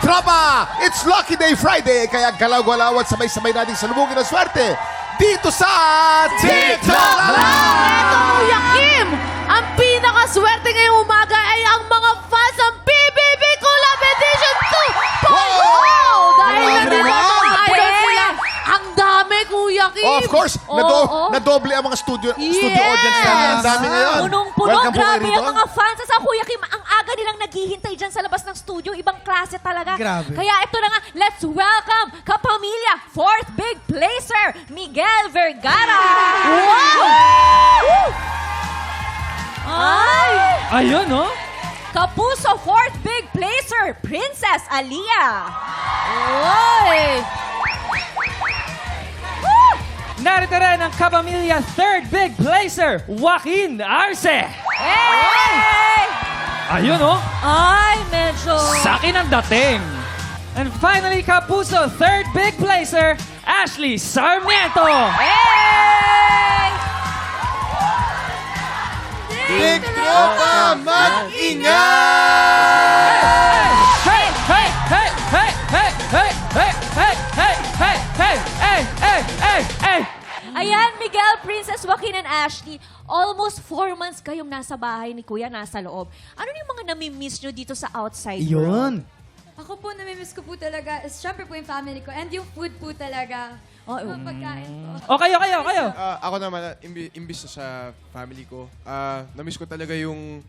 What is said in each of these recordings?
Tropa! It's Lucky Day Friday, kaya galaw-galaw at sabay-sabay natin salubungin ang swerte dito sa TikTok Live! Eto, Kuya Kim! Ang pinakaswerte ngayong umaga ay ang mga fans ng PBB Collab Edition 2! Wow! Dahil nandito mga idol sila. Ang dami, Kuya Kim! Oh, of course, nadoble ang mga studio audience namin. Ang dami ngayon. Punong-puno, Welcome po kayo grabe rito. ang mga fans. Sa Kuya Kim, ang aga nilang naghihintay dyan sa labas ng studio. Ibang klase talaga. Grabe. Kaya ito na nga, let's welcome kapamilya, fourth big placer, Miguel Vergara. Wow! Woo! Ay! Ayun, no? Kapuso, fourth big placer, Princess Alia. Oy! Woo! Narito rin ang Kapamilya third big placer, Joaquin Arce. Hey! Ayun, no? Ay, medyo... Sa akin ang dating. And finally, Kapuso third big placer, Ashley Sarmiento. Hey! Big Tropa, mag-ingay! Hey, hey, hey, hey, hey, hey, hey, hey, hey, hey, hey, hey, hey, hey, hey. Ayan, Miguel, Princess, Joaquin, and Ashley, almost 4 months kayong nasa bahay ni Kuya, nasa loob. Ano yung mga nami-miss nyo dito sa outside world? Yun. Ako po, namimiss ko po talaga, syempre po yung family ko, and yung food po talaga. Mga pagkain po. O kayo. Ako naman, imbis na sa family ko, na-miss ko talaga yung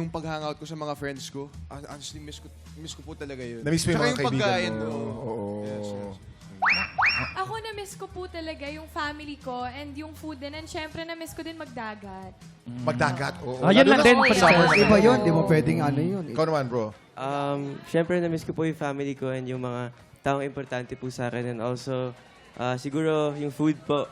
pag-hangout ko sa mga friends ko. Honestly, miss ko po talaga yun. Na-miss mo yung Tsaka mga kaibigan pagkain, mo. oo. Oo. Yes. Ako na-miss ko po talaga yung family ko and yung food din. And syempre, na-miss ko din magdagat. Magdagat. Oo. Ayun Lalo lang na din. sa summer na Iba yan. yun, di mo pwedeng ano yun. Ikaw naman, bro. Siyempre, na-miss ko po yung family ko and yung mga taong importante po sa akin. And also, siguro yung food po.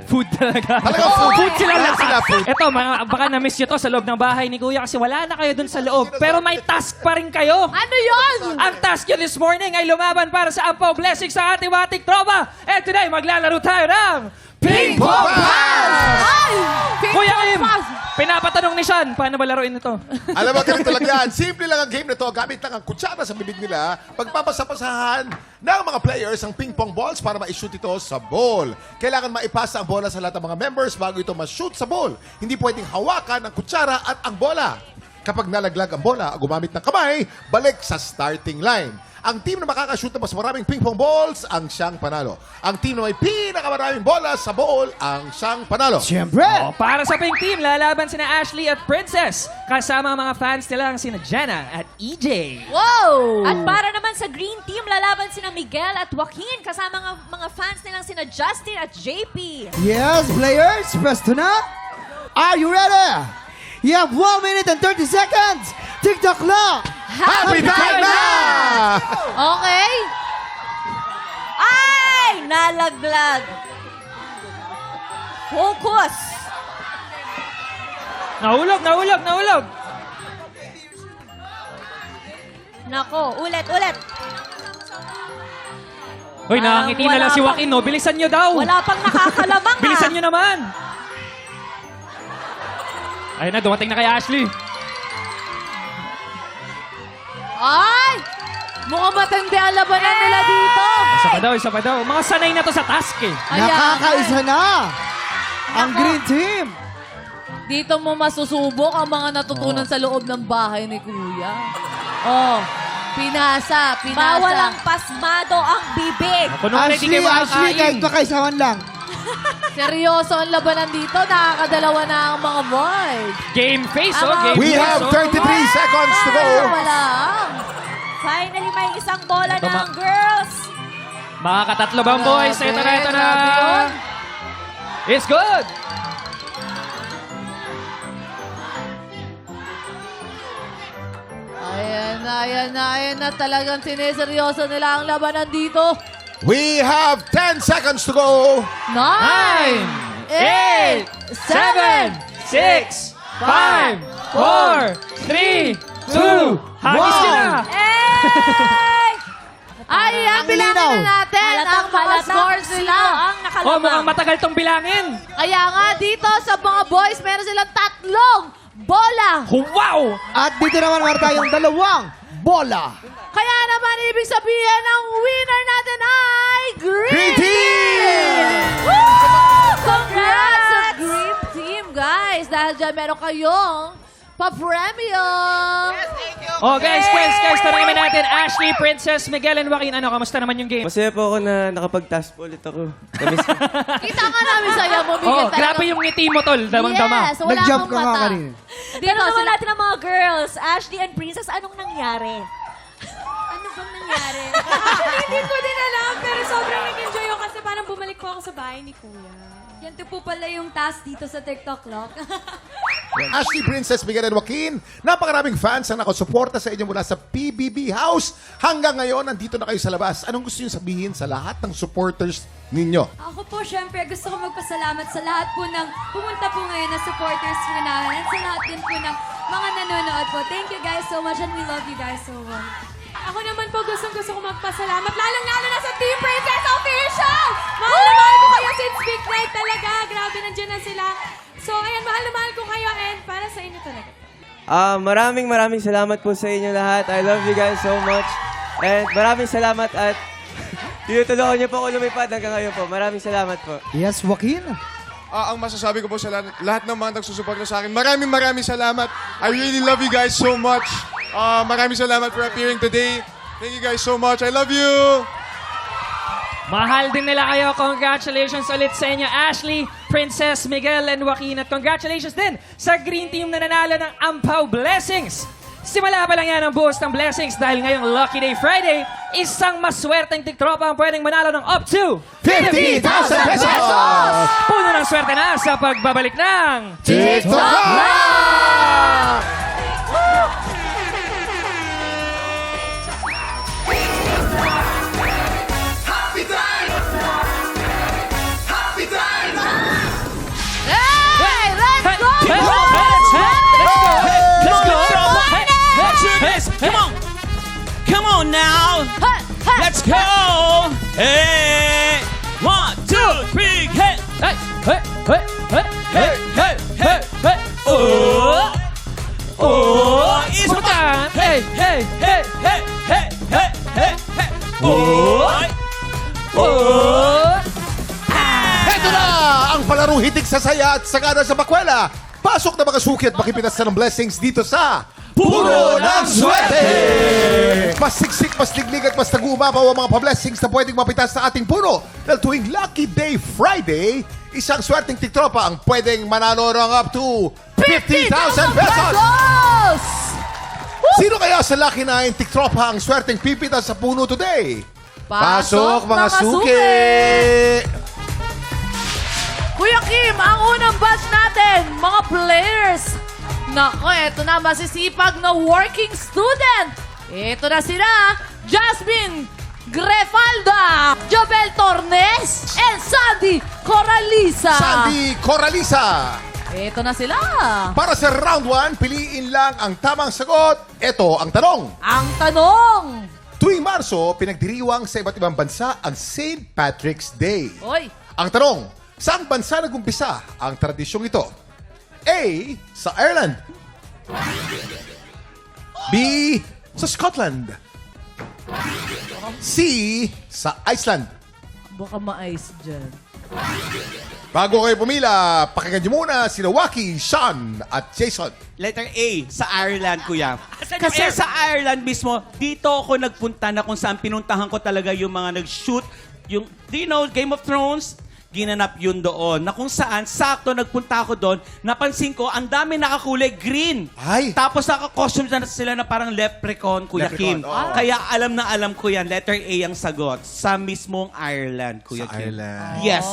Food talaga. Talagang food. Food sila Lahat lahat. sila food. Ito, baka na-miss nyo to sa loob ng bahay ni Kuya kasi wala na kayo dun sa loob. Pero may task pa rin kayo. Ano yun? Ang task nyo this morning ay lumaban para sa Ampaw Blessings sa ating wating tropa. And today, maglalaro tayo ng Ping Pong Pass! Ay! Kuya Kim, pinapatanong ni Sean, paano ba laruin ito? Alam mo, ganito lang yan. Simple lang ang game na to. Gamit lang ang kutsara sa bibig nila. Pagpapasapasahan ng mga players ang ping-pong balls para ma-shoot ito sa ball. Kailangan maipasa ang bola sa lahat ng mga members bago ito ma-shoot sa ball. Hindi pwedeng hawakan ang kutsara at ang bola. Kapag nalaglag ang bola, gumamit ng kamay, balik sa starting line. Ang team na makakashoot ng mas maraming ping-pong balls ang siyang panalo. Ang team na may pinakamaraming bola sa ball ang siyang panalo. Siyempre. O, para sa pink team, lalaban sina Ashley at Princess. Kasama ang mga fans nilang sina Jenna at EJ. Wow! At para naman sa green team, lalaban sina Miguel at Joaquin. Kasama ang mga fans nilang sina Justin at JP. Yes, players, presto na. Are you ready? You have 1 minute and 30 seconds. TikTok clock. Happy time na! Okay? Ay! Nalaglag. Focus. Nahulog. Nako, ulit. Hoy, nakangiti na lang si Joaquin, no? Bilisan nyo daw. Wala pang nakakalamang Bilisan nyo naman. Ayun na, dumating na kay Ashley. Ay! Mukhang matindi ang labanan nila dito. Isa pa daw. Mga sanay na to sa task eh. Ayan. Nakakaisa na. Ang green team. Dito mo masusubok ang mga natutunan sa loob ng bahay ni Kuya. Oh, pinasa. Bawal ang pasmado ang bibig. Kung nung hindi kayo Ashley, kahit makakain. makaisawan lang. Seryoso ang labanan dito. Nakakadalawa na ang mga boys. Game face, oh. Game We face, have oh. 33 seconds to go. Wala. Finally, may isang bola Ito, ng girls. Makakatatlo ba ang boys? Ito na. Grabe yun. It's good. Ayan na. Talagang sineseryoso nila ang labanan dito. We have 10 seconds to go. 9, 8, 7, 6, 5, 4, 3, 2, hagis nyo na. Hey! Ayan, Ang bilangin linaw. na natin ang mga scores sino nila. ang Oh, nakalamang. mukhang matagal tong bilangin. Kaya nga dito sa mga boys, meron silang 3 bola. Wow! At dito naman meron tayong 2 bola. Kaya naman, ibig sabihin, ang winner natin ay Green, Green Team! Woo! Congrats sa Green Team, guys. Dahil dyan, meron kayong pa-premio. Oh, guys, tanongin natin, Ashley, Princess, Miguel, and Joaquin, ano, kamusta naman yung game? Masaya po ako na nakapag-task po ulit ako. Namiss ko. Kita ka namin sa'yo, mo, Miguel. Oh, talaga. grabe yung ngiti mo, tol. Damang-dama. Yes, wala Nag-jump akong ka nga mata. kanina. Dito naman natin ang mga girls. Ashley and Princess, anong nangyari? Ano bang nangyari? Actually, hindi ko din alam, pero sobrang nag-enjoy ako kasi parang bumalik po ako sa bahay ni Kuya. Yan po pala yung task dito sa TikTok Clock. Ashley, Princess, Miguel, and Joaquin, napakaraming fans ang nakasuporta sa inyo mula sa PBB House. Hanggang ngayon, nandito na kayo sa labas. Anong gusto niyo sabihin sa lahat ng supporters ninyo? Ako po, syempre, gusto ko magpasalamat sa lahat po ng pumunta po ngayon na supporters po namin at sa lahat din po ng mga nanonood po. Thank you guys so much and we love you guys so much. Ako naman po gusto ko magpasalamat, lalong-lalo na sa Team Princess Official! Mahal na mahal ko kayo since big night talaga. Grabe, nandiyan na sila. So, ayan, mahal na mahal ko kayo and para sa inyo talaga. Maraming salamat po sa inyo lahat. I love you guys so much. And maraming salamat at tinutulungan niyo po ako lumipad hanggang ngayon po. Maraming salamat po. Yes, Joaquin. Ang masasabi ko po sa lahat ng mga nagsusuporta sa akin, maraming salamat. I really love you guys so much. Maraming salamat for appearing today. Thank you guys so much. I love you. Mahal din nila kayo. Congratulations ulit sa inyo, Ashley, Princess, Miguel, and Joaquin. At congratulations din sa Green Team na nanalo ng Ampaw Blessings. Simula pa lang yan ang buhos ng blessings dahil ngayong Lucky Day Friday, isang maswerteng tiktropa ang pwedeng manalo ng up to 50,000 pesos! Puno ng swerte na sa pagbabalik ng TikTok! Hey, let's go! Come on now. Let's go. Hey. 1, 2, 3, hey. Hey! Oh. Oh. Pumunta! Hey! Hey. Oh. Oh! Ito na ang palarong hitik sa saya at sagana sa bakwela. Pasok na mga suki at makipitas na ng blessings dito sa Puno ng Swerte! Mas siksik, mas liglig at mas nag-uumapaw ang mga pa-blessings na pwedeng mapitas sa ating puno. Dahil tuwing Lucky Day Friday, isang swerteng tiktropa ang pwedeng manalo ng up to 50,000 pesos! Sino kaya sa Lucky 9 tiktropa ang swerteng pipitas sa puno today? Pasok mga suki! Kuya Kim, ang unang batch natin, mga players. Nako, eto na, masisipag na working student. Eto na sila, Jasmine Grefalda, Jobel Tornes, and Sandy Coraliza. Sandy Coraliza! Eto na sila. Para sa round 1, piliin lang ang tamang sagot. Ito ang tanong. Ang tanong. Tuwing Marso, pinagdiriwang sa iba't ibang bansa ang St. Patrick's Day. Oy, Ang tanong, saang bansa nagumpisa ang tradisyong ito? A. Sa Ireland. B. Sa Scotland. C. Sa Iceland. baka ma-ice dyan. Bago kayo pumila, pakinggan niyo muna sina Waki, Sean at Jason. Letter A, sa Ireland, kuya. Kasi sa Ireland mismo, dito ako nagpunta na kung saan pinuntahan ko talaga yung mga nag-shoot. Yung, do you know, Game of Thrones? Ginanap yun doon. Na kung saan, sakto nagpunta ako doon, napansin ko, ang dami nakakulay green. Ay! Tapos naka-costume na sila na parang leprechaun, Kuya Leprechaun, Kim. oo. Kaya alam na alam ko yan. Letter A ang sagot. Sa mismong Ireland, Kuya Sa Kim. Ireland. Yes.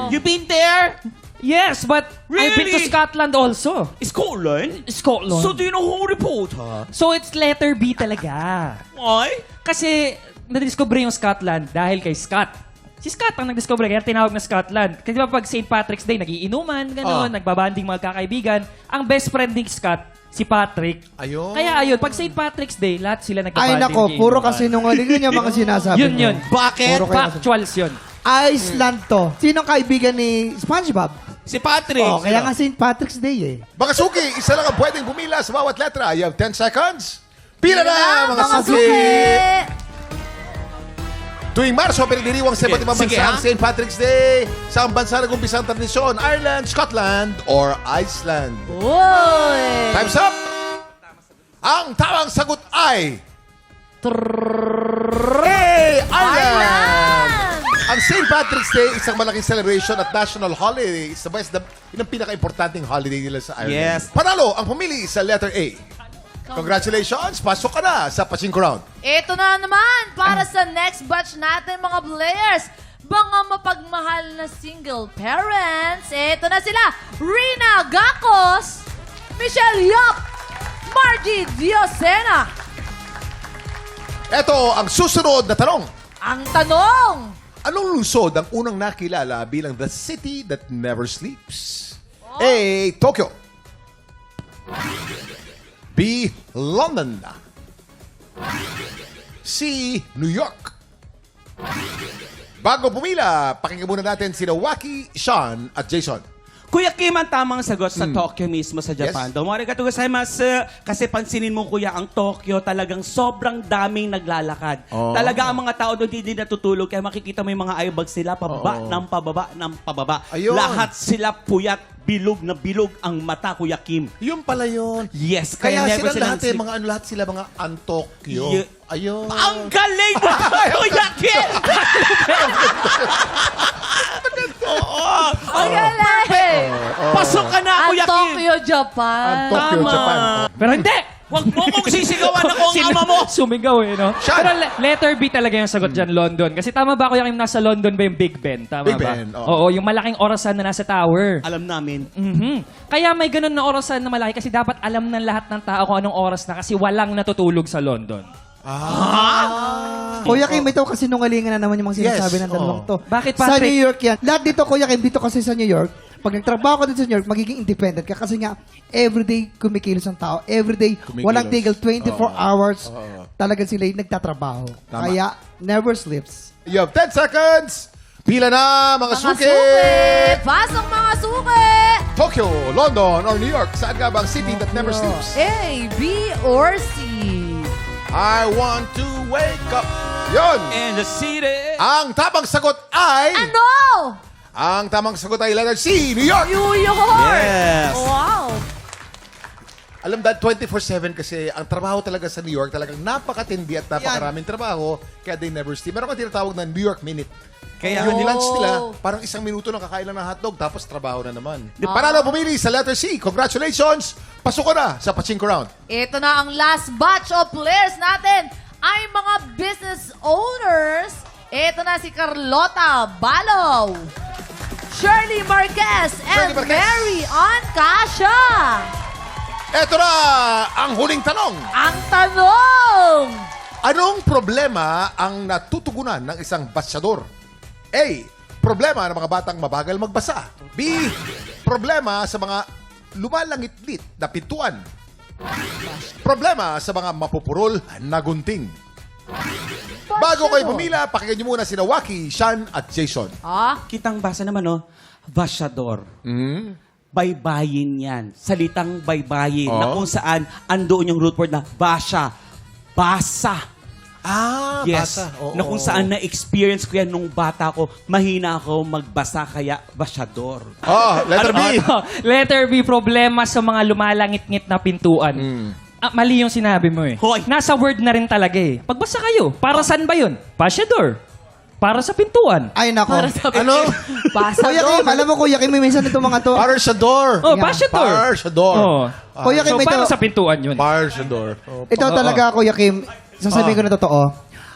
You been there? Yes, but I've been to Really? Scotland also. Scotland? Scotland. So do you know who reporter? So it's letter B talaga. Why? Kasi nadiscover yung Scotland dahil kay Scott. Si Scott ang nagdiscover, kaya tinawag na Scotland. Kasi diba pag St. Patrick's Day, nagiinuman, gano'n, nagbabanding mga kakaibigan. Ang best friend ni Scott, si Patrick. Ayun. Kaya ayun, pag St. Patrick's Day, lahat sila Ay nagbabanding. nako, puro kasinungaling yun yung mga sinasabi Yun, mo. yun. Bakit? Puro kayo Factuals yun. Iceland to. Sinong kaibigan ni SpongeBob? Si Patrick. Oh, kaya nga St. Patrick's Day eh. Mga suki, isa lang ang pwedeng bumila sa bawat letra. You have 10 seconds Pila na, mga suki! Tuwing Marso, pinagdiriwang sa iba't ibang Sige, bansa ang ha? St. Patrick's Day. Sa ang bansa nag-umpisa ang tradisyon, Ireland, Scotland, or Iceland. Uy! Time's up! Ang tamang sagot ay... Ireland! Ang St. Patrick's Day, isang malaking celebration at national holiday. It's the best, yun ang pinaka-importanting holiday nila sa Ireland. Yes. Panalo ang pumili sa letter A. Congratulations! Pasok ka na sa Pachinko Round. Ito na naman para sa next batch natin mga players. Mga mapagmahal na single parents. Ito na sila. Rina Gacos, Michelle Yap, Margie Diosena. Ito ang susunod na tanong. Ang tanong, Anong lungsod ang unang nakilala bilang the city that never sleeps? A. Tokyo. B. London. C. New York. Bago pumila, pakinggan muna natin sina Waki, Sean at Jason. Kuya Kim, ang tamang sagot sa Tokyo mismo sa Japan. Yes. Domo arigatou gozaimasu. Kasi pansinin mo, kuya, ang Tokyo talagang sobrang daming naglalakad. Talaga ang mga tao doon hindi natutulog. Kaya makikita mo yung mga eyebags nila, pababa, ng pababa, ng pababa. Ayun. Lahat sila puyat, bilog na bilog ang mata, Kuya Kim. Yun pala yun. Yes, Kaya never sila lahat sleep. mga ano lahat sila mga Antokyo. Yeah. Ayun. Ang galing mo, Kuya Kim! Oo! ang galing! Pasok ka na, Ang Kuya Kim! Tokyo, Japan. Tokyo, Tama. Japan. Pero hindi! Huwag mo kong sisigawan ako ang ama mo! Sumigaw eh, no? Siya. Pero letter B talaga yung sagot dyan, London. Kasi tama ba, Kuya Kim, nasa London ba yung Big Ben? Tama Big ba? Ben, oo. Oo, yung malaking orasan na nasa tower. Alam namin. Kaya may ganun na orasan na malaki kasi dapat alam ng lahat ng tao kung anong oras na kasi walang natutulog sa London. Kuya Kim, ito kasi nungalingan na naman yung mga sinasabi Yes, ng dalawang oo. to. Bakit, Sa Patrick? New York yan. Lahat dito, Kuya Kim, dito kasi sa New York, pag nagtrabaho ka dito sa New York, magiging independent ka kasi nga, everyday kumikilos ang tao. Everyday, Kumikilos. walang tigil, 24 hours, talagang sila yung nagtatrabaho. Tama. Kaya, never sleeps. You have 10 seconds. Pila na, mga Mga suki. suki! Pasok mga suki! Tokyo, London, or New York. Saan ka ba ang city that never sleeps? A, B, or C? I want to wake up. Yun. In the city. Ang tamang sagot ay... Ano? Ang tamang sagot ay letter C, New York. New York! Yes. Wow! Alam dahil 24/7 kasi ang trabaho talaga sa New York talagang napakatindi at napakaraming trabaho kaya they never sleep. Meron kang tinatawag na New York Minute. Kaya yung lunch nila, parang 1 minuto lang kakain lang ng hotdog tapos trabaho na naman. Panalo pumili sa letter C. Congratulations! Pasok ka na sa Pachinko Round. Ito na ang last batch of players natin ay mga business owners. Ito na si Carlota Balow, Shirley Marquez, and Shirley Marquez. Mary Ann Casha. Ito na ang huling tanong. Ang tanong, Anong problema ang natutugunan ng isang basyador? A. Problema ng mga batang mabagal magbasa. B. Problema sa mga lumalangit-lit na pintuan. Problema sa mga mapupurol na gunting. Bago kayo pumila, pakinggan niyo muna sina Waki, Sean at Jason. Kitang basa naman, no? Vasyador. Baybayin yan. Salitang baybayin. Na kung saan andoon yung root word na basya. Basa. Yes. Basa. Oo. Na kung saan na-experience ko yan nung bata ko, mahina ako magbasa kaya basyador. Letter B. Letter B, problema sa mga lumalangit-ngit na pintuan. Mali yung sinabi mo eh. Hoy. Nasa word na rin talaga eh. Pagbasa kayo, para saan ba yun? Pasyador. Para sa pintuan. Ay, nako. Ano? Kuya Kim, alam mo, Kuya Kim, may minsan itong mga to. Parsyador. Oh, Yeah. pasyador. Parsyador. Oh. Kuya Kim, So, ito, para sa pintuan yun. Parsyador. ito talaga, Kuya Kim, sasabihin ko na totoo.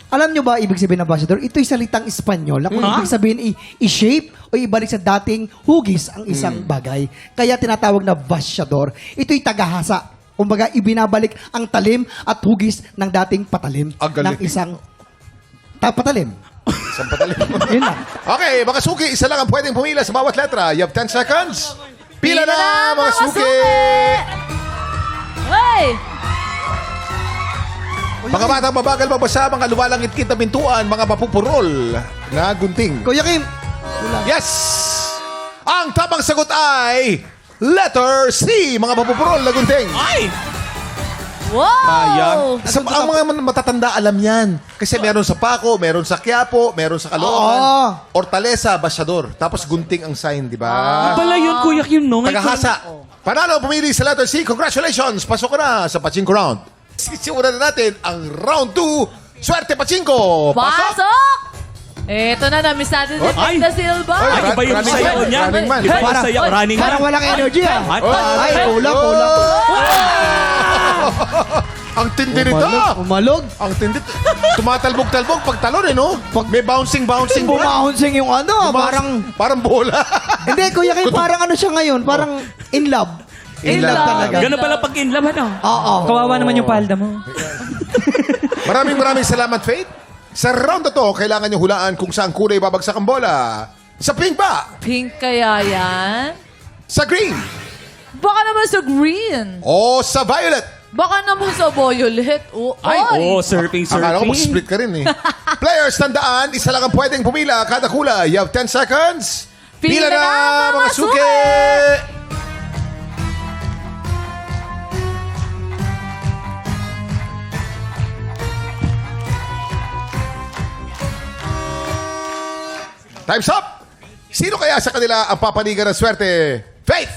Alam nyo ba ibig sabihin ng ambassador? Ito'y salitang Espanyol. Kung ibig sabihin i-shape o ibalik sa dating hugis ang isang bagay. Kaya tinatawag na ambassador. Ito'y tagahasa. Kumbaga, ibinabalik ang talim at hugis ng dating patalim Ang galing. ng isang patalim. Isang patalim. Yun lang. Okay, mga suki, isa lang ang pwedeng pumila sa bawat letra. You have 10 seconds. Pila na, mga suki! Hey! Mga batang mabagal magbasa, mga lumalangit-kit na pintuan, mga mapupurol na gunting. Kuya Kim, Yes! Ang tamang sagot ay letter C, mga mapupurol na gunting. Ay! Wow! Ang mga matatanda alam yan. Kasi meron sa Paco, meron sa Quiapo, meron sa Caloocan, Oo. Hortaleza, Basyador. Tapos gunting ang sign, di ba? Pala yun, Kuya Kim, no? Tagahasa. Panalo, pumili sa letter C. Congratulations! Pasok ka na sa Pachinko Round. Sisimulan na natin ang Round 2. Swerte, Pachinko! Pasok! Eto na, na-miss natin si Ay! Pita Silva. Ay, iba yung Running sayaw man. niya. Running man. Iba yung Parang- sayaw. Running man. Parang walang energy ah. Ay, Ay, kulang. Ang tindi nito! Umalog. Ang tindi. Tumatalbog-talbog pag talon, eh, no? May bouncing-bouncing. Bumahonsing yung ano, Parang bola. Hindi, Kuya Kim, parang ano siya ngayon, parang in love. In love talaga. Ganun pala pag in love, ano? Oo. Kawawa naman yung palda mo. Maraming salamat, Faith. Sa round na to, kailangan nyo hulaan kung saan kulay babagsak ang bola. Sa pink ba? Pink kaya yan? Sa green? Baka naman sa green. O sa violet? Baka naman sa violet. Ay, oh, surfing. Akala ko mag-split ka rin, eh. Players, tandaan, isa lang ang pwedeng pumila kada kulay. You have 10 seconds. Pila na, mga suki! Time's up! Sino kaya sa kanila ang papaligan ng swerte? Faith!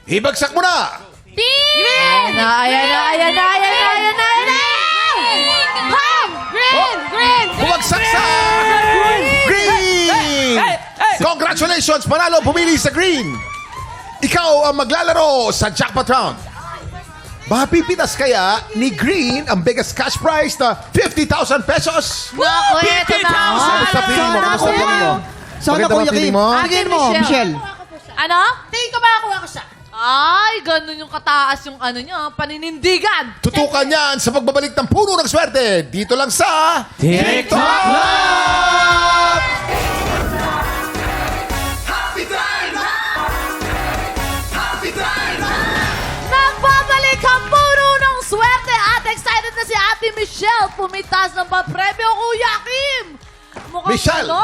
Ibagsak mo na! Ayan na, ayan na, ayan na, ayan na, ayan na, ayan na! Ham! Green! Green! Bumagsak sa green! Congratulations! Manalo, pumili sa green! Ikaw ang maglalaro sa jackpot round. Mapipitas kaya ni Green ang biggest cash prize na 50,000 pesos? Naku, eto na! Kamusta feeling mo? Kamusta feeling mo? Sana, Maganda ba Kuya feeling Kim. mo? Tingin mo, Ate Michelle. Ano? Tingin ko makakuha ko siya. Ay, ganun yung kataas yung ano niya, paninindigan. Tutukan yan sa pagbabalik ng puno ng swerte. Dito lang sa TikTok Club! Nagbabalik ang puno ng swerte at excited na si Ate Michelle. Pumitas ng papremyo, Kuya Kim. Mukhang Michelle! ano?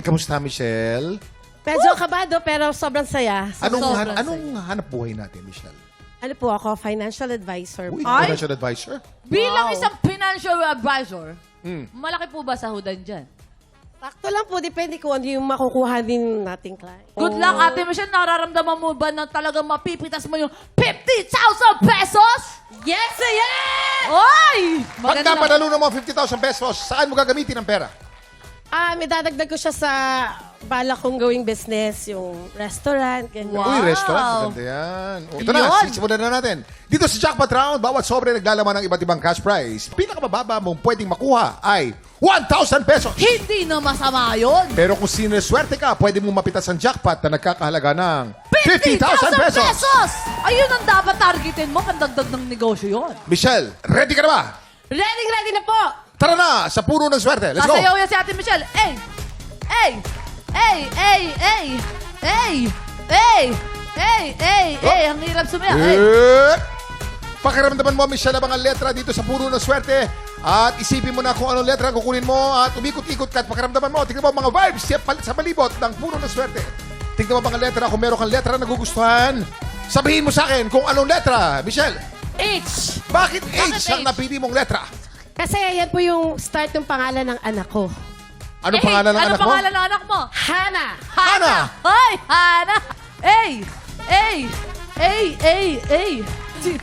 Kamusta, Michelle? Medyo kabado pero sobrang saya. Anong hanap buhay natin, Michelle? Ano po ako, financial advisor. Uy, Ay! financial advisor? Bilang isang financial advisor, malaki po ba sahudan dyan? Sakto lang po, depende kung ano yung makukuha din nating client. Good luck, Ate Michelle. Nararamdaman mo ba na talagang mapipitas mo yung 50,000 pesos? Yes, yes! Oy! Pag Maganda. napanalo ng mga 50,000 pesos, saan mo gagamitin ang pera? May dadagdag ko siya sa balak kong gawing business, yung restaurant, ganyan. Wow. Uy, restaurant. Maganda yan. Ito na, Yun. sisimulan na natin. Dito sa Jackpot Round, bawat sobre naglalaman ng iba't ibang cash prize. Pinakamababa mong pwedeng makuha ay 1,000 pesos. Hindi na masama yun. Pero kung sineswerte ka, pwede mong mapitas ang jackpot na nagkakahalaga ng 50,000 50,000 pesos. Ayun ang dapat targetin mo, pandagdag ng negosyo yun. Michelle, ready ka na ba? Ready na po! Tara na sa puno ng swerte. Let's go. Sasayaw yan si Ate Michelle. Ay! Ay! Ay! Ay! Ay! Ay! Ay! Ay! Ay! Ay! Ang hirap sumayaw. Ay! Pakiramdaman mo, Michelle, ang mga letra dito sa puno ng swerte. At isipin mo na kung anong letra ang kukunin mo at umikot-ikot ka at pakiramdaman mo. Tingnan mo ang mga vibes sa palibot ng puno ng swerte. Tingnan mo ang mga letra. Kung meron kang letra na nagugustuhan, sabihin mo sa akin kung anong letra. Michelle, H! bakit Bakit H ang H? napili mong letra? Kasi yan po yung start ng pangalan ng anak ko. Anong pangalan ng anak mo? Ano pangalan ng anak mo? Hana! Hana! Ay! Hana! Ay! Ay! Ay! Ay! Ay!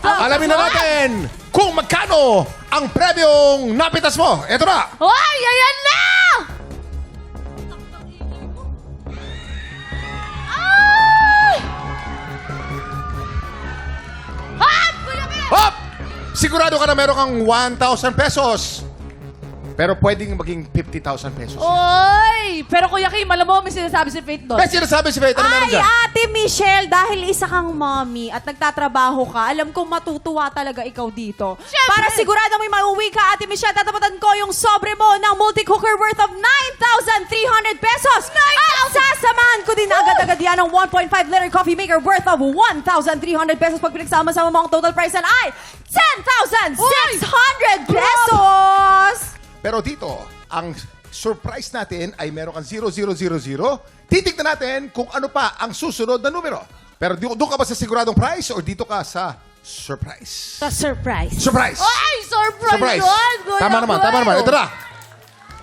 Alamin na natin kung magkano ang premyong napitas mo. Ito na. Ay! Ayan na! Ay! Hop! Kuya Kim! Hop! Sigurado ka na meron kang 1,000 pesos. Pero pwedeng maging 50,000 pesos. Oy! Pero Kuya Kim, alam mo, may sinasabi si Faith doon. May sinasabi si Faith. Ano meron Ay, dyan? Ate Michelle, dahil isa kang mommy at nagtatrabaho ka, alam kong matutuwa talaga ikaw dito. Siyempre. Para sigurado may mauwi ka, Ate Michelle, tatapatan ko yung sobre mo ng multi-cooker worth of 9,300 pesos. At sasamahan ko din agad-agad yan ng 1.5-liter coffee maker worth of 1,300 pesos. Pag pinagsama-sama mo ang total price yan ay 10,600 pesos! Pero dito, ang surprise natin ay meron kang 0000. Titignan natin kung ano pa ang susunod na numero. Pero doon ka ba sa siguradong price o dito ka sa surprise? Sa surprise. Surprise! Ay, surprise! Surprise! yun! Kuya Tama naman, tama naman. Ito na.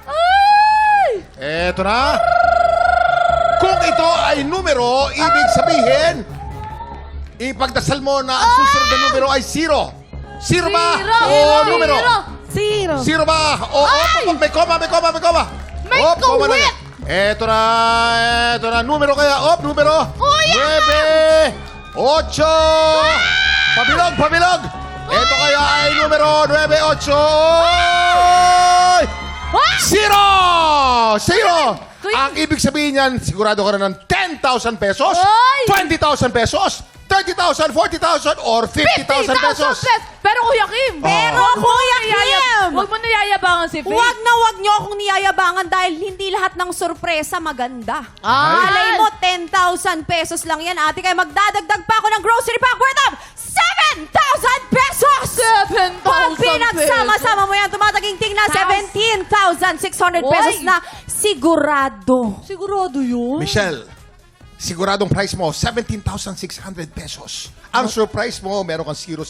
Ay! Ito na. Kung ito ay numero, ibig sabihin, ipagdasal mo na ang susunod na numero ay 0. 0 ba? O numero? Zero. 0 ba? O, may koma, may koma, may koma. May Op, koma na. kawit! Ito na. Numero kaya. Op, numero. Kuya! 9, 8. Pabilog, pabilog. Ito kaya ay numero 9, 8. Oy! 0! 0! Ang ibig sabihin niyan, sigurado ka na ng 10,000 pesos, Oy! 20,000 pesos, 30,000, 40,000, or 50,000 pesos. Pero Kuya Kim, Pero Kuya Kim! Huwag mo nayayabangan si Faith. Huwag na huwag niyo akong niyayabangan dahil hindi lahat ng sorpresa maganda. Ay! Malay mo, 10,000 pesos lang yan, ate. Kaya magdadagdag pa ako ng grocery pack worth of 7,000 pesos! 7,000 Pag pinagsama-sama mo yan, tumataginting na 17,600 pesos na sigurado. Sigurado yun? Michelle, siguradong price mo, 17,600 pesos. Ang surprise mo, meron kang 0,0000.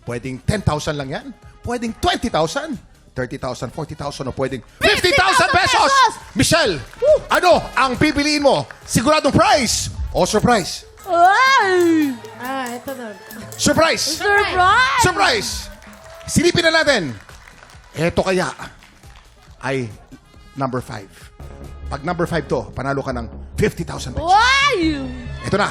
Pwedeng 10,000 lang yan. Pwedeng 20,000, 30,000, 40,000, o pwedeng 50,000 pesos! Michelle, ano ang pipiliin mo? Siguradong price o surprise? Ay! Ito na. Surprise! Surprise! Surprise! Silipin na natin. Eto kaya ay number 5. Pag number 5 to, panalo ka ng 50,000 pesos. Ay! Ito na.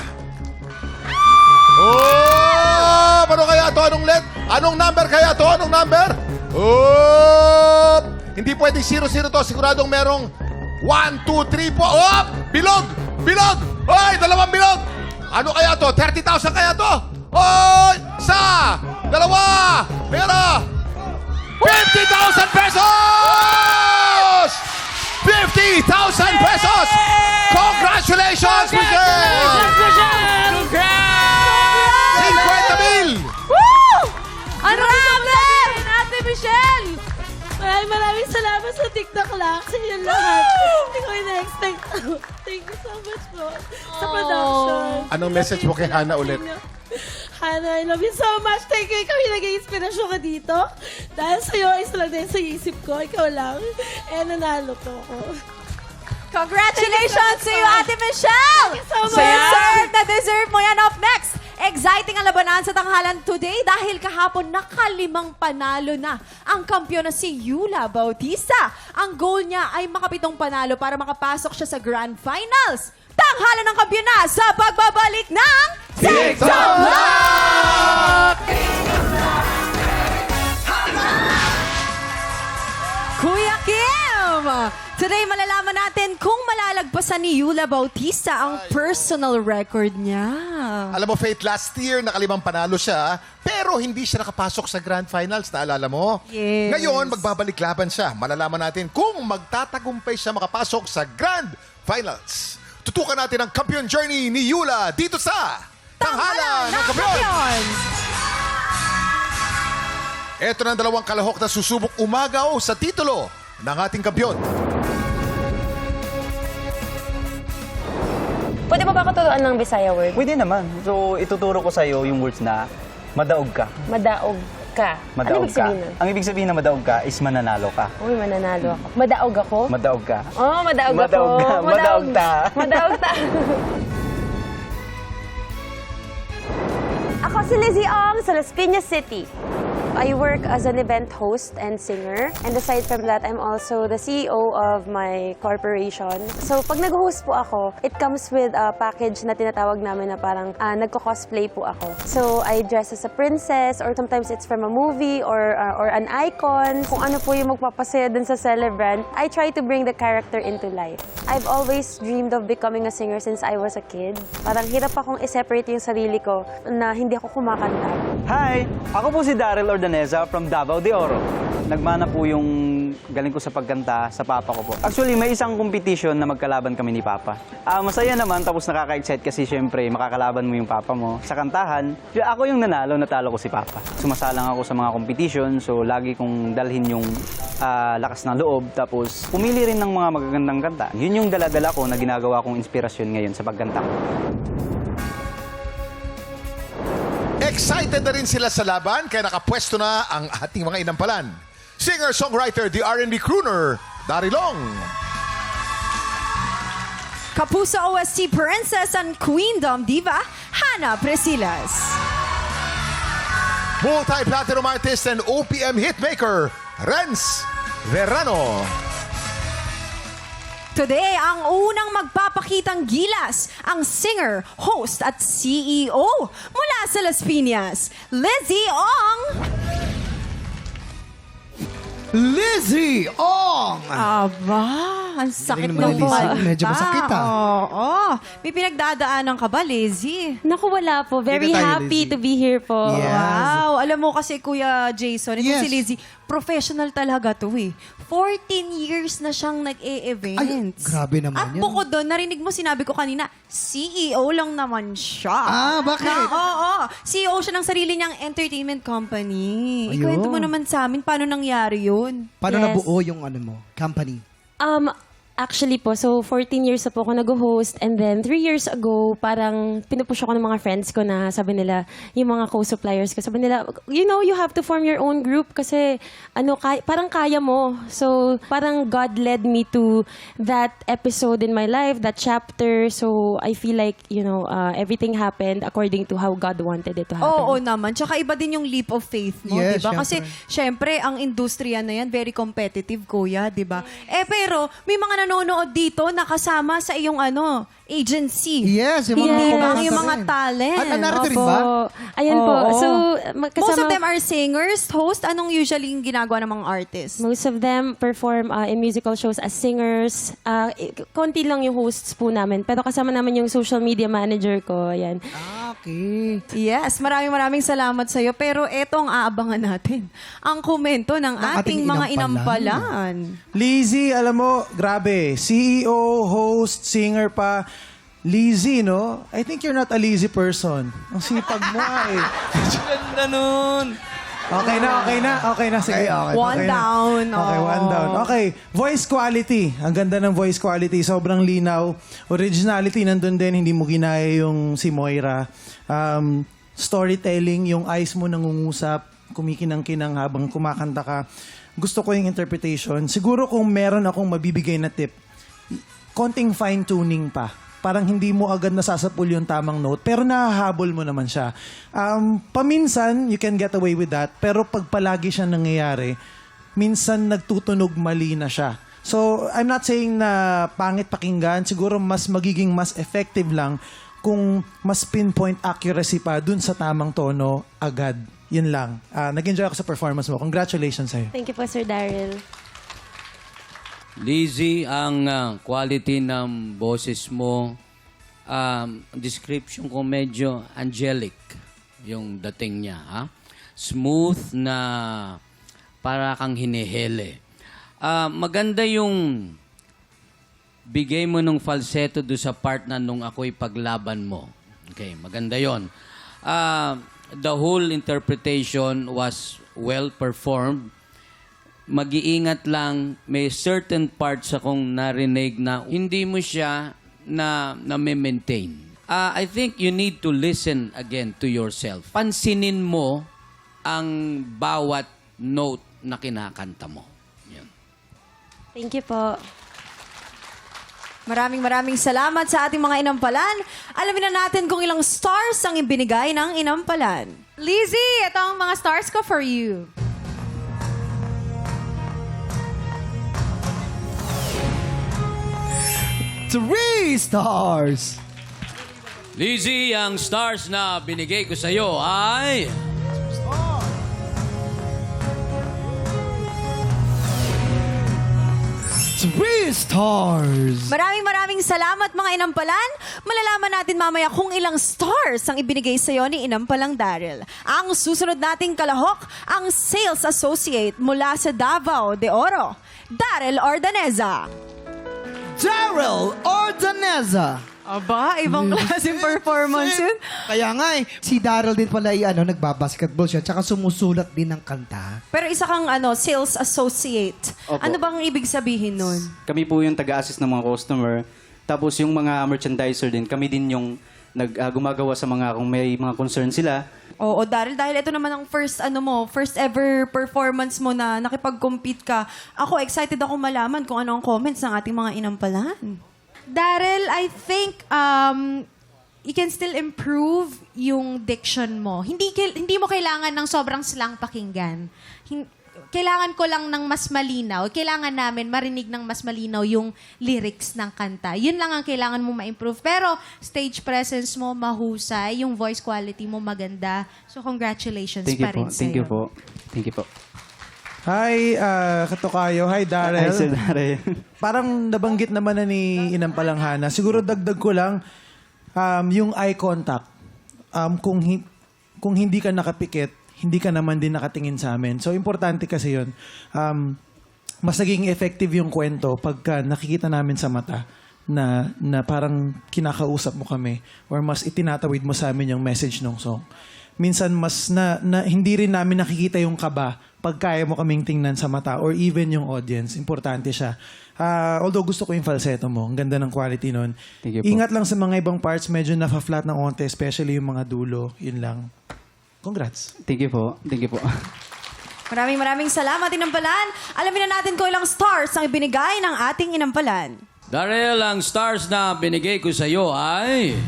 Oh! Ano kaya to? Anong let? Anong number kaya to? Anong number? Oh! Hindi pwedeng 0-0 to. Siguradong merong 1, 2, 3, 4. Oh! Bilog! Bilog! Oy! Dalawang bilog! Ano kaya to? 30,000 kaya to? Oy! Isa! Dalawa! Pera! 50,000 pesos! 50,000 pesos! Congratulations, Michelle! Congrats! 50,000! Ano gusto mo sabihin, Ate Michelle? Maraming salamat sa TikTok lang sa inyo lahat. Hindi ko ina-expect. Thank you so much po sa production. Anong message mo kay Hana ulit? Hana, I love you so much. Thank you. Ikaw yung nag-inspirasyon ka dito. Dahil sa'yo, isa lang din sa isip ko. Ikaw lang. Eh, nanalo to ako. Congratulations to you, Ate Michelle! Thank you so much. Deserve na deserve mo yan. Up next, exciting ang labanan sa tanghalan today dahil kahapon nakalimang panalo na ang kampiyon na si Yula Bautista. Ang goal niya ay makapitong panalo para makapasok siya sa Grand Finals. Tanghalan ng kampiyon na sa pagbabalik ng TikTok Lock! Kuya Kim! Today, malalaman natin kung malalagpasan ni Yula Bautista ang personal record niya. Alam mo, Faith, last year nakalimang panalo siya, pero hindi siya nakapasok sa Grand Finals, naalala mo? Yes. Ngayon, magbabalik laban siya. Malalaman natin kung magtatagumpay siya makapasok sa Grand Finals. Tutukan natin ang kampiyon journey ni Yula dito sa Tanghalan ng Kampiyon! Ito na ang dalawang kalahok na susubok umagaw sa titulo ng ating kampiyon. Pwede mo ba ako turuan ng Bisaya word? Pwede naman. So, ituturo ko sa'yo yung words na madaog ka. Madaog ka. Madaog Ano ibig ka. sabihin nun? Ang ibig sabihin na madaog ka is mananalo ka. Uy, mananalo ako. Madaog ako? Madaog ka. Oh, madaog ako. Madaog ka. Madaog ta. Madaog ta. Ako si Lizzie Ong sa Las Piñas City. I work as an event host and singer. And aside from that, I'm also the CEO of my corporation. So pag nag-host po ako, it comes with a package na tinatawag namin na parang nagko-cosplay po ako. So I dress as a princess or sometimes it's from a movie or an icon. Kung ano po yung magpapasaya dun sa celebrant, I try to bring the character into life. I've always dreamed of becoming a singer since I was a kid. Parang hirap akong i-separate yung sarili ko na hindi ako kumakanta. Hi! Ako po si Daryl Ordaneza from Davao de Oro. Nagmana po yung galing ko sa pagkanta sa papa ko po. Actually, may isang competition na magkalaban kami ni Papa. Masaya naman, tapos nakaka-excite kasi syempre makakalaban mo yung papa mo sa kantahan. Ako yung nanalo, natalo ko si Papa. Sumasalang ako sa mga competition, so lagi kong dalhin yung lakas ng loob, tapos pumili rin ng mga magagandang kanta. Yun yung dala-dala ko na ginagawa kong inspirasyon ngayon sa pagkanta ko. Excited na rin sila sa laban kaya nakapwesto na ang ating mga inampalan. Singer-songwriter, the R&B crooner, Darilong. Kapuso OST Princess and Queendom Diva, Hannah Presilas. Multi-platinum artist and OPM hitmaker, Renz Verano. Today, ang unang magpapakitang gilas, ang singer, host at CEO mula sa Las Piñas, Lizzie Ong. Lizzie Ong! Aba, ang sakit Galing ng naman ni Lizzie. bata. Medyo masakit, ah. Oo. May pinagdadaanan ka ba, Lizzie? Naku, wala po. Very Dito tayo, happy Lizzie. to be here po. Yes. Wow. Alam mo kasi, Kuya Jason, ito Yes. si Lizzie, professional talaga to eh. 14 years na siyang nag-e-events. Ay, grabe naman At yan. bukod doon, narinig mo, sinabi ko kanina, CEO lang naman siya. Ah, bakit? Oo. CEO siya ng sarili niyang entertainment company. Ayun. Ikwento mo naman sa amin, paano nangyari yun? Paano Yes. nabuo yung company? Actually po, so 14 years na po ako nag-host and then 3 years ago, parang pinupush ako ng mga friends ko na sabi nila, yung mga co-suppliers ko, sabi nila, you know, you have to form your own group kasi parang kaya mo. So parang God led me to that episode in my life, that chapter. So I feel like, you know, everything happened according to how God wanted it to happen. Oo naman. Tsaka iba din yung leap of faith mo, Yes, di ba? Kasi, syempre, ang industriya na yan, very competitive, kuya, di ba? Pero, may mga nanonood dito na kasama sa iyong agency. Yes, yung mga Hindi lang kumakanta yung mga rin. talent. At narito rin ba? Ayan po. Oo. So, Most of them are singers, host. Anong usually yung ginagawa ng mga artists? Most of them perform in musical shows as singers. Konti lang yung hosts po namin. Pero kasama naman yung social media manager ko. Ayan. Okay. Yes, maraming salamat sa iyo. Pero eto ang aabangan natin. Ang komento ng ating mga inampalan. Lizzie, alam mo, grabe. CEO, host, singer pa. Lizzie, no? I think you're not a lazy person. Ang sipag mo eh. Ganda nun. Okay na. Sige. Okay. One down. Okay, one down. Okay, voice quality. Ang ganda ng voice quality. Sobrang linaw. Originality nandun din. Hindi mo ginaya yung si Moira. Storytelling, yung eyes mo nangungusap, kumikinang-kinang habang kumakanta ka. Gusto ko yung interpretation. Siguro kung meron akong mabibigay na tip, konting fine-tuning pa. Parang hindi mo agad nasasapul yung tamang note, pero nahahabol mo naman siya. Paminsan, you can get away with that, pero pag palagi siya nangyayari, minsan nagtutunog mali na siya. So, I'm not saying na pangit pakinggan, siguro magiging mas effective lang kung mas pinpoint accuracy pa dun sa tamang tono agad. Yun lang. Nag-enjoy ako sa performance mo. Congratulations sa'yo. Thank you po, Sir Daryl. Lizzie, ang quality ng boses mo, description ko medyo angelic yung dating niya. Ha? Smooth na para kang hinihele. Maganda yung bigay mo nung falsetto do sa part na nung ako'y paglaban mo. Okay, maganda yon. The whole interpretation was well performed. Mag-iingat lang, may certain parts akong narinig na hindi mo siya na-maintain. I think you need to listen again to yourself. Pansinin mo ang bawat note na kinakanta mo. Yan. Thank you po. Maraming salamat sa ating mga inampalan. Alamin na natin kung ilang stars ang ibinigay ng inampalan. Lizzie, ito ang mga stars ko for you. 3 stars! Lizzie, ang stars na binigay ko sa iyo ay... Three stars! Maraming salamat mga inampalan. Malalaman natin mamaya kung ilang stars ang ibinigay sa iyo ni Inampalang Daryl. Ang susunod nating kalahok, ang Sales Associate mula sa Davao de Oro, Daryl Ordaneza. Daryl Ordaneza! Aba, ibang klaseng performance yun. Kaya nga si Daryl din pala nagbabasketball siya, tsaka sumusulat din ng kanta. Pero isa kang Sales Associate. Opo. Ano bang ibig sabihin nun? Kami po yung taga-assist ng mga customer. Tapos yung mga merchandiser din, kami din yung gumagawa sa mga kung may mga concern sila. Oo, dahil ito naman ang first ever performance mo na nakipag-compete ka. Ako, excited ako malaman kung ano ang comments ng ating mga inampalan. Daryl, I think you can still improve yung diction mo. Hindi mo kailangan ng sobrang slang pakinggan. Kailangan ko lang ng mas malinaw. Kailangan namin marinig ng mas malinaw yung lyrics ng kanta. Yun lang ang kailangan mo ma-improve. Pero stage presence mo mahusay, yung voice quality mo maganda. So congratulations pa rin sa'yo. Thank you po. Thank you po. Hi, Katokayo. Hi, Daryl. Hi, Sir Daryl. Parang nabanggit naman na ni Inampalang Hana. Siguro dagdag ko lang yung eye contact. Kung hindi ka nakapikit, hindi ka naman din nakatingin sa amin. So, importante kasi yun. Mas naging effective yung kwento pagka nakikita namin sa mata na parang kinakausap mo kami or mas itinatawid mo sa amin yung message ng song. Minsan, mas hindi rin namin nakikita yung kaba pag kaya mo kaming tingnan sa mata or even yung audience. Importante siya. Although gusto ko yung falsetto mo. Ang ganda ng quality nun. Thank you po. Ingat lang sa mga ibang parts. Medyo nafa-flat ng onte, especially yung mga dulo. Yun lang. Congrats. Thank you po. Thank you po. Maraming salamat, Inampalan. Alamin na natin kung ilang stars ang ibinigay ng ating Inampalan. Daryl, ang stars na binigay ko sa iyo ay...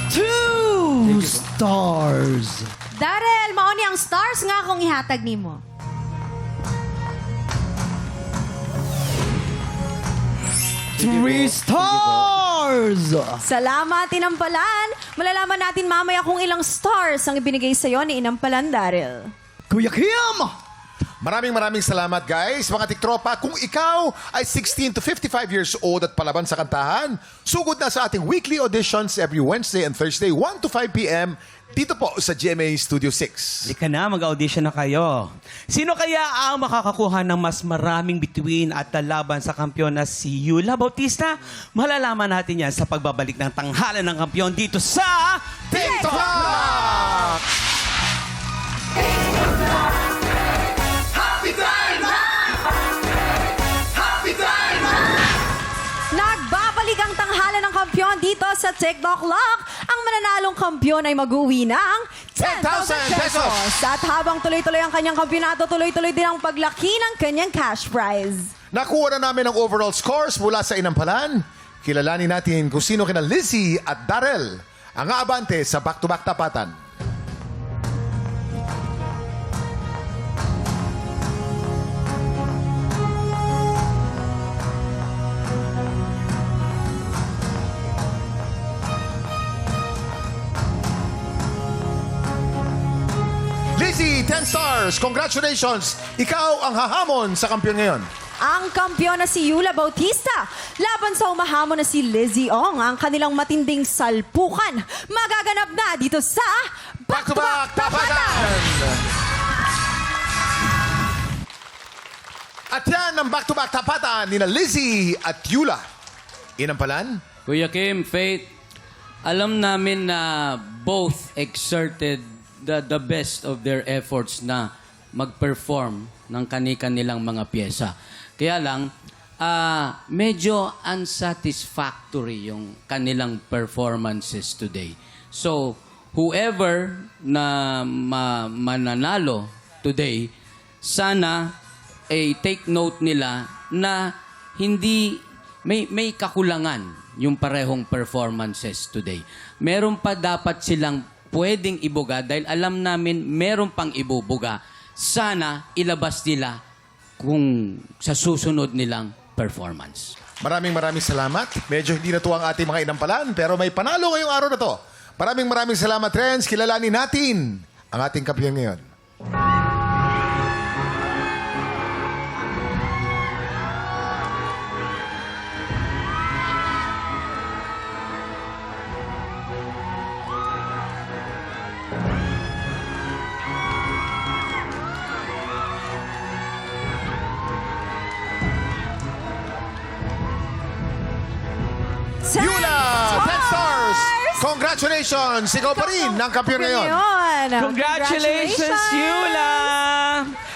2 stars. Daryl, mauni ang stars nga kung ihatag nimo. Three stars! Salamat, Inampalan. Malalaman natin mamaya kung ilang stars ang ibinigay sa'yo ni Inampalan, Daryl. Kuya Kim! Maraming salamat, guys. Mga tiktropa, kung ikaw ay 16 to 55 years old at palaban sa kantahan, sugod na sa ating weekly auditions every Wednesday and Thursday, 1 to 5 p.m. dito po sa GMA Studio 6. Halika na, mag-audition na kayo. Sino kaya ang makakakuha ng mas maraming bituin at laban sa kampiyon na si Yula Bautista? Malalaman natin yan sa pagbabalik ng tanghalan ng kampiyon dito sa TikTok! Happy time! Happy time! Nagbabalik ang tanghalan ng kampiyon dito sa TikTok Lock. Ang mananalong kampiyon ay mag-uwi ng 10,000 pesos. At habang tuloy-tuloy ang kanyang kampyonato, tuloy-tuloy din ang paglaki ng kanyang cash prize. Nakuha na namin ang overall scores mula sa Inampalan. Kilalanin natin kung sino kina Lizzie at Daryl ang aabante sa back-to-back tapatan. Lizzie, 10 stars. Congratulations. Ikaw ang hahamon sa kampiyon ngayon. Ang kampiyon na si Yula Bautista, laban sa umahamon na si Lizzie Ong, ang kanilang matinding salpukan. Magaganap na dito sa Back-to-Back Tapatan! At yan ang Back-to-Back Tapatan ni Lizzie at Yula. Inampalan? Kuya Kim, Faith, alam namin na both exerted the best of their efforts na mag-perform ng kani-kanilang mga pyesa. Kaya lang, medyo unsatisfactory yung kanilang performances today. So, whoever na mananalo today, sana take note nila na hindi may kakulangan yung parehong performances today. Meron pa dapat silang pwedeng ibuga dahil alam namin meron pang ibubuga. Sana ilabas nila kung sa susunod nilang performance. Maraming salamat. Medyo hindi na to ang ating mga Inampalan, pero may panalo ngayong araw na to. Maraming salamat, friends. Kilalanin natin ang ating kampiyon ngayon. Yula, 10 stars! Congratulations! Ikaw pa rin ng kampiyon ngayon. Congratulations, Yula!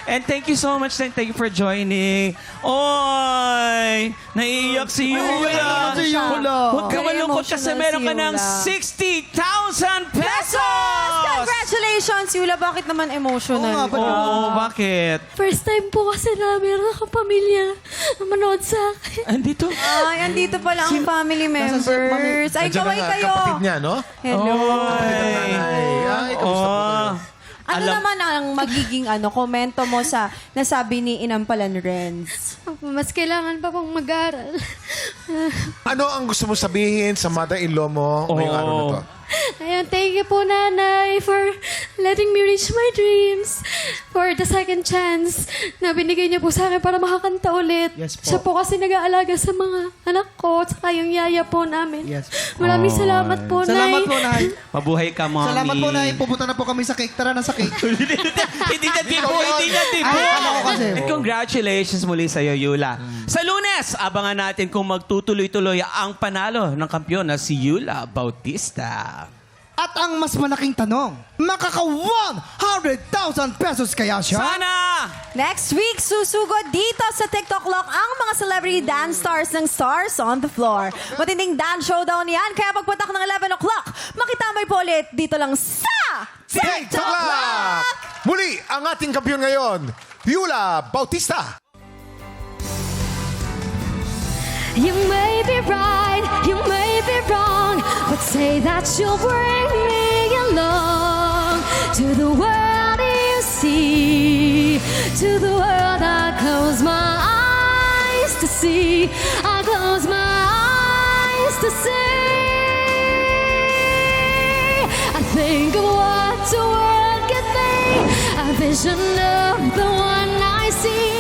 And thank you so much, and thank you for joining. Oy! Naiiyak si Yula. si Yula. Huwag ka Very malungkot kasi emotional meron si ka ng Yula. 60,000 pesos! Congratulations, Yula. Bakit naman emotional? Oo, bakit? First time po kasi na meron akong pamilya na manood sa akin. Andito. Ay, andito pala ang family members. Ay, Nandiyan kaway ang kayo. kapatid niya, no? Hello. Ay, kamusta po kayo? Ano naman ang magiging komento mo sa nasabi ni Inampalan Renz? Mas kailangan pa pong mag-aral. Ano ang gusto mo sabihin sa mother-in-law mo ngayong araw na to? Ayan, thank you po, Nanay, for letting me reach my dreams. For the second chance na binigay niyo po sa akin para makakanta ulit. Yes po. Siya po kasi nag-aalaga sa mga anak ko at saka yung yaya po namin. Yes. Maraming salamat po, Nay. Salamat po, Nay. Mabuhay ka, Mommy. Salamat po, Nay. Pupunta na po kami sa cake. Tara na sa cake. Hindi na tipo, hindi na tipo. Ay, ano ko kasi? And congratulations muli sa'yo, Yula. Sa Lunes, abangan natin kung magtutuloy-tuloy ang panalo ng kampiyon na si Yula Bautista. At ang mas malaking tanong, makaka 100,000 pesos kaya siya? Sana! Next week, susugod dito sa TikTok Lock ang mga celebrity dance stars ng Stars on the Floor. Matinding dance showdown yan, kaya pagpatak ng 11 o'clock, makitamay po ulit dito lang sa TikTok Lock! Muli, ang ating kampiyon ngayon, Yula Bautista. You may be right, you may be wrong, but say that you'll bring me along to the world you see, to the world I close my eyes to see, I close my eyes to see. I think of what the world could be, a vision of the one I see.